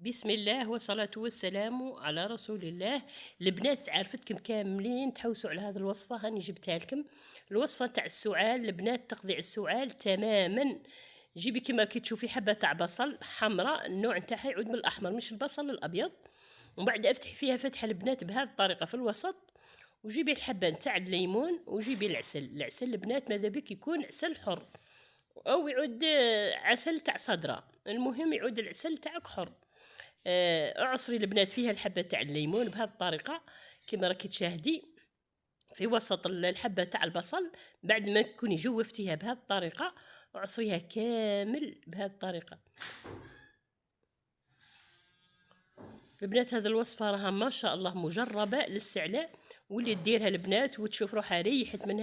بسم الله والصلاة والسلام على رسول الله. البنات عرفتكم كاملين تحوسوا على هذه الوصفة، هاني جبتها لكم. الوصفة تاع السعال البنات، تقضي السعال تماما. جيبي كما راكي تشوفي حبة تاع بصل حمراء، النوع نتاعها يعود من الأحمر مش البصل الأبيض، ومن بعد افتحي فيها فتحة البنات بهذه الطريقة في الوسط، وجيبي الحبة نتاع الليمون، وجيبي العسل البنات ماذا بك يكون عسل حر او يعود عسل تاع صدرة، المهم يعود العسل تاعك حر. اعصري البنات فيها الحبه تاع الليمون بهذه الطريقه كما راكي تشاهدي في وسط الحبه تاع البصل. بعد ما تكوني جوفتيها بهذه الطريقه اعصريها كامل بهذه الطريقه. البنات هذه الوصفه راها ما شاء الله مجربه للسعلاء، واللي ديرها البنات وتشوف روحها ريحت من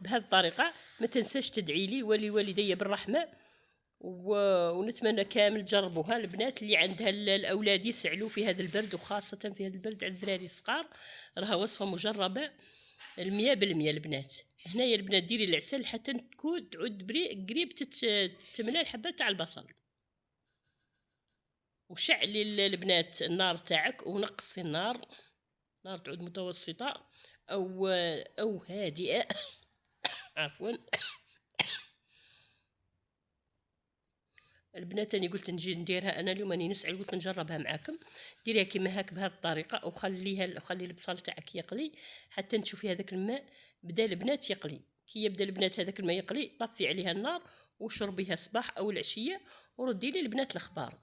بهذه الطريقه. ما تنساش تدعي لي ولوالدي بالرحمه، ونتمنى كامل تجربوها. البنات اللي عندها الاولاد يسعلوا في هذا البرد، وخاصه في هذا البرد عند الذراري الصغار، راها وصفه مجربه 100%. البنات هنايا البنات ديري العسل حتى تكون تعود قريب تتملى الحبه تاع البصل، وشعلي البنات النار تاعك ونقصي النار، نار تعود متوسطه او هادئه عفوا. البنات راني قلت نجي نديرها انا اليوم، راني نسعى قلت نجربها معاكم. ديريها كيما هاك بهذه الطريقه، وخلي البصل تاعك يقلي حتى تشوفي هذاك الماء بدا البنات يقلي. كي يبدا البنات هذاك الماء يقلي طفي عليها النار وشربيها الصباح او العشيه، وردي لي البنات الاخبار.